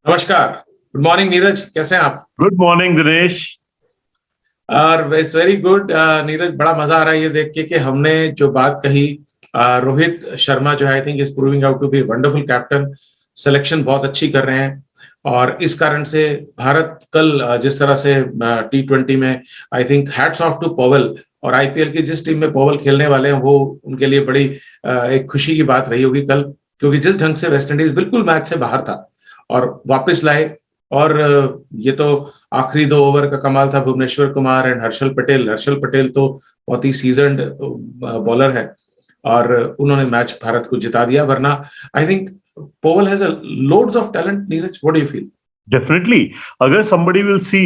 नमस्कार। Good morning Neeraj, कैसे हैं आप? Good morning Dinesh. और इट्स वेरी गुड नीरज, बड़ा मजा आ रहा है ये देख के कि हमने जो बात कही। रोहित शर्मा जो है I think is proving out to be wonderful captain. Selection बहुत अच्छी कर रहे हैं और इस कारण से भारत कल जिस तरह से T20 में I think hats off to Powell. और आईपीएल की जिस टीम में पॉवेल खेलने वाले हैं वो उनके लिए बड़ी एक खुशी की बात रही होगी कल, क्योंकि जिस ढंग से वेस्टइंडीज बिल्कुल मैच से बाहर था और वापस लाए। और ये तो आखिरी 2 ओवर का कमाल था भुवनेश्वर कुमार एंड हर्षल पटेल। हर्षल पटेल तो बहुत ही सीजन्ड बॉलर है और उन्होंने मैच भारत को जिता दिया, वरना I think Powell has loads of talent. Neeraj, what do you feel? Definitely, अगर somebody will see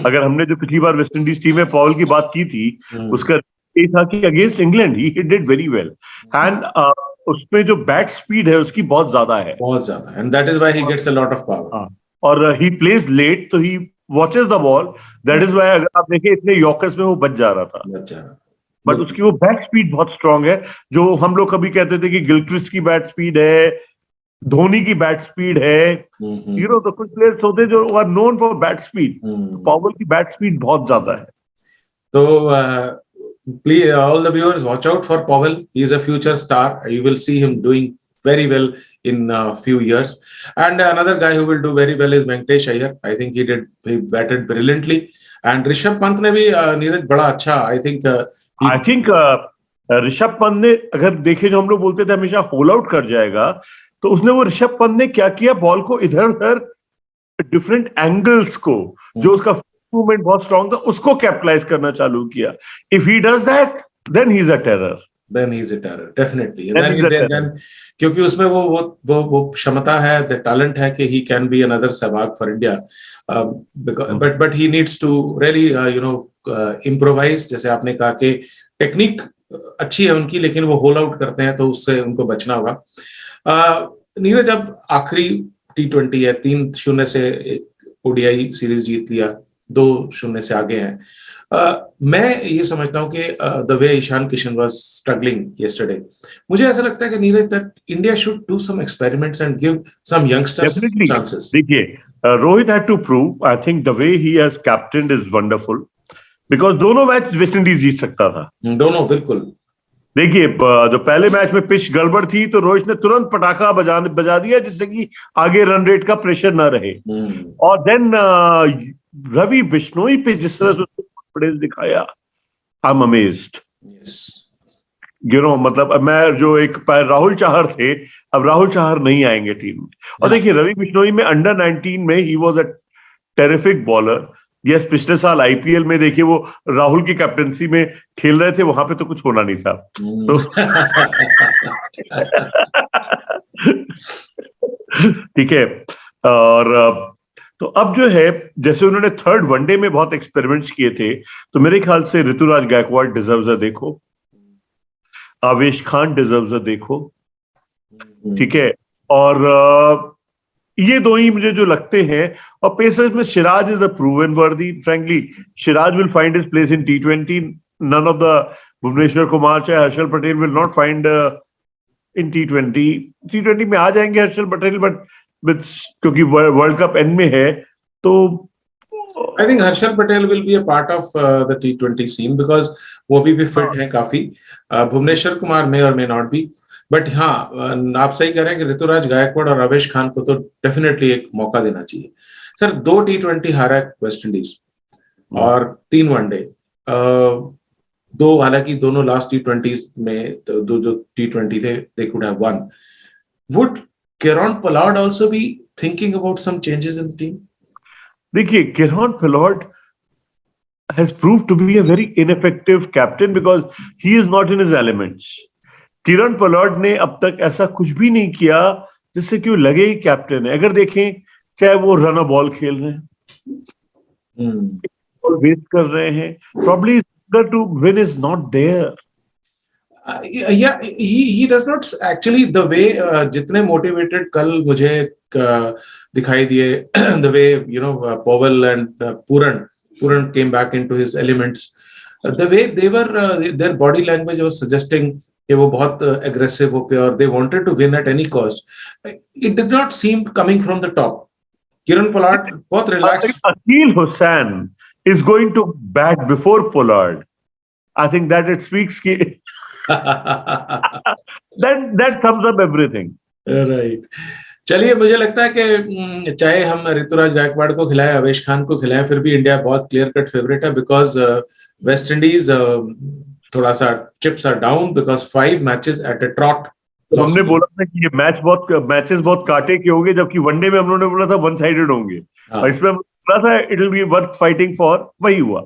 अगर हमने जो पिछली बार वेस्ट इंडीज टीम में पॉल की बात की थी, उसका ये था कि against England he did very well and उसमें जो बैट स्पीड है उसकी बहुत ज्यादा है, बहुत ज्यादा, and that is why he gets a lot of power. और ही प्लेज लेट, तो he watches the ball. That is why अगर आप देखें इतने यॉर्कर्स में वो बच जा रहा था। बट उसकी वो बैट स्पीड बहुत स्ट्रांग है, जो हम लोग कभी कहते थे कि गिलक्रिस्ट की बैट स्पीड है, धोनी की बैट स्पीड है, तो कुछ प्लेयर्स होते हैं जो are known for bat speed. Powell की बैट स्पीड बहुत ज्यादा है। तो please, all the viewers, watch out for Powell. He is a future star. You will see him doing very well in a few years. And another guy who will do very well is Venkatesh Iyer. I think he batted brilliantly. And Rishabh Pant ने भी नीरज बड़ा अच्छा, I think Rishabh Pant ने, अगर देखे जो हम लोग बोलते थे हमेशा होल आउट कर जाएगा, तो उसने वो ऋषभ पंत ने क्या किया, बॉल को इधर उधर डिफरेंट एंगल्स को, जो उसका मूवमेंट बहुत स्ट्रांग था, उसको कैपिटलाइज करना चालू किया। If he does that then he is a terror. Then he's a terror, definitely. Then क्योंकि उसमें वो क्षमता है, the talent है कि he can be another Sehwag for India. But he needs to really improvise. जैसे आपने कहा कि टेक्निक अच्छी है उनकी, लेकिन वो होल आउट करते हैं तो उससे उनको बचना होगा। नीरज, अब आखिरी T20 है, 3-0 से ओडीआई सीरीज जीत लिया, 2-0 से आगे हैं। मैं ये समझता हूं कि the way Ishan Kishan was struggling yesterday, मुझे ऐसा लगता है कि Neeraj that India should do some experiments and give some youngsters chances. देखिए, Rohit had to prove, I think the way he has captained is wonderful, because दोनों मैच वेस्ट इंडीज जीत सकता था। दोनों, बिल्कुल। देखिए, जो पहले मैच में पिच गड़बड़ थी तो रोहित ने तुरंत पटाखा बजा दिया, जिससे कि आगे रन रेट का प्रेशर ना रहे। और देन रवि बिश्नोई पे जिस तरह से कॉन्फिडेंस दिखाया, आई एम अमेज्ड। मतलब मैं जो एक राहुल चाहर थे, अब राहुल चाहर नहीं आएंगे टीम में। और देखिए, रवि बिश्नोई में अंडर 19 में he was a terrific bowler. Yes, पिछले साल आईपीएल में देखिए वो राहुल की कैप्टनसी में खेल रहे थे, वहां पे तो कुछ होना नहीं था। तो ठीक है। और तो अब जो है, जैसे उन्होंने थर्ड वनडे में बहुत एक्सपेरिमेंट्स किए थे, तो मेरे ख्याल से ऋतुराज गायकवाड डिजर्व्स अ देखो, आवेश खान डिजर्व्स अ देखो, ठीक है। और ये दो ही मुझे जो लगते हैं। और पेसर्स में Siraj is a proven worthy. Frankly, Siraj will find his place in T20। None of the Bhuvneshwar Kumar चाहे Harshal Patel will not find in T20 में आ जाएंगे हर्षल पटेल, बट क्योंकि वर्ल्ड कप एंड में है, तो I think Harshal Patel will be a part of the T20 scene, because वो भी फिट हैं काफी। भुवनेश्वर कुमार में और मे नॉट बी, बट हाँ, आप सही कह रहे हैं कि ऋतुराज गायकवाड़ और आवेश खान को तो डेफिनेटली एक मौका देना चाहिए। सर, 2 T20 हारा वेस्ट इंडीज और 3 वनडे, हालांकि दोनों लास्ट T20 में दो जो T20 थे, they could have won. Would Kieron Pollard also be thinking about some changes in the team? देखिए, Kieron Pollard has proved to be a very ineffective captain because he is not in his elements. Kieron Pollard ने अब तक ऐसा कुछ भी नहीं किया जिससे कि वो लगे ही कैप्टन है। अगर देखें, चाहे वो रन बॉल खेल रहे हैं, बॉल वेस्ट कर रहे हैं, probably to win is not there. Yeah, he does not actually the way जितने motivated कल मुझे दिखाई दिए, the way Powell and Puran came back into his elements, the way they were their body language was suggesting कि वो बहुत aggressive होके और they wanted to win at any cost. It did not seem coming from the top. Kieron Pollard बहुत relax. Akil Hussain is going to bat before Pollard. I think that it speaks that sums up everything. Right. चलिए, मुझे लगता है कि चाहे हम ऋतुराज गायकवाड़ को खिलाएं, अवेश खान को खिलाएं, फिर भी इंडिया बहुत क्लियर कट फेवरेट है, बिकॉज वेस्ट इंडीज थोड़ा सा chips are down because 5 matches at a trot. तो हमने बोला था कि ये मैचेस बहुत कांटे के होंगे, जबकि वनडे में हम लोगों ने बोला था वन साइडेड होंगे. और इसमें हम बोला था it will be worth fighting for, वही हुआ.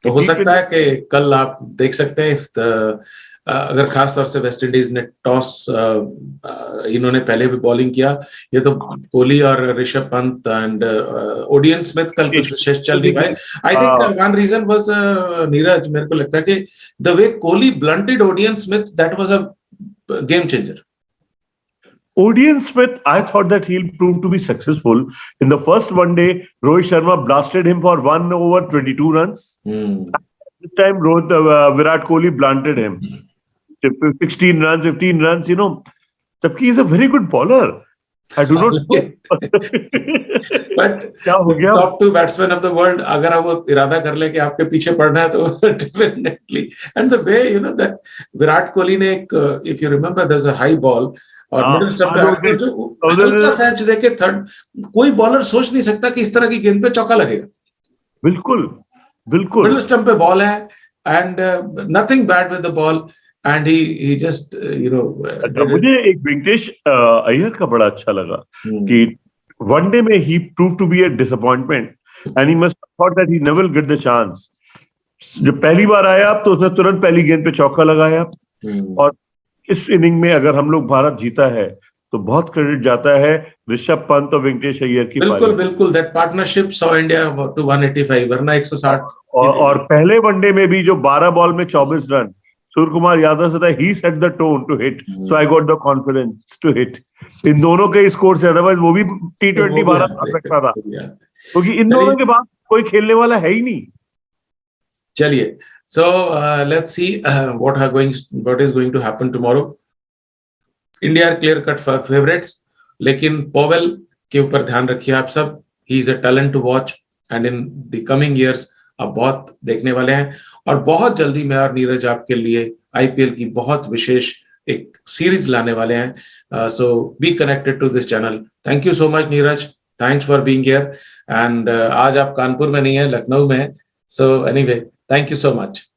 तो हो सकता है कि कल आप देख सकते हैं अगर खास तौर से वेस्ट इंडीज ने टॉस, इन्होंने पहले भी बॉलिंग किया, ये तो कोहली और Rishabh Pant and Odean Smith कल कुछ विशेष चल नहीं पाए. I think one reason was Neeraj, मेरे को लगता है कि the way Kohli blunted Odean Smith, that was a game changer. Odean Smith, I thought that he'll prove to be successful. In the first one day, Rohit Sharma blasted him for 1 over 22 runs. This time, Virat Kohli blunted him. 16 runs, 15 runs, you know. Jabki he's a very good bowler. I do not know. But top 2 batsmen of the world, अगर आप वो इरादा कर ले कि आपके पीछे पड़ना है, तो definitely. And the way, you know, that Virat Kohli ने एक, if you remember, there's a high ball और मिडिल स्टंप पे आकर जो हल्का सा एज देके थर्ड, कोई बॉलर सोच नहीं सकता कि इस तरह की गेंद पे चौका लगेगा. बिल्कुल बिल्कुल. मिडिल स्टंप पे बॉल है and nothing bad with the ball. And he just, you know. मुझे एक वेंकटेश अय्यर का बड़ा अच्छा लगा कि वनडे में he proved to be a disappointment and he must have thought that he never will get the chance. जब पहली बार आया तो उसने तुरंत पहली गेंद पे चौका लगाया. और इस इनिंग में अगर हम लोग भारत जीता है तो बहुत क्रेडिट जाता है ऋषभ पंत और वेंकटेश अय्यर की. बिल्कुल बिल्कुल. That partnership saw India to 185 वरना 160. और पहले वनडे में भी जो 12 बॉल में 24 रन सूर्य कुमार यादव से था, he set the tone to hit, so I got the confidence to hit. इन दोनों के स्कोर से, अदरवाइज वो भी T20 भारत आ सकता था, क्योंकि इन दोनों के बाद कोई खेलने वाला है ही नहीं. चलिए, so let's see what is going to happen tomorrow. India are clear cut favorites, लेकिन पॉवेल के ऊपर ध्यान रखिए आप सब. He is a talent to watch and in the coming years आप बहुत देखने वाले हैं. और बहुत जल्दी मैं और नीरज आपके लिए आईपीएल की बहुत विशेष एक सीरीज लाने वाले हैं. So be connected to this channel. Thank you so much Neeraj, thanks for being here. And आज आप कानपुर में नहीं है, लखनऊ में है. So anyway, thank you so much.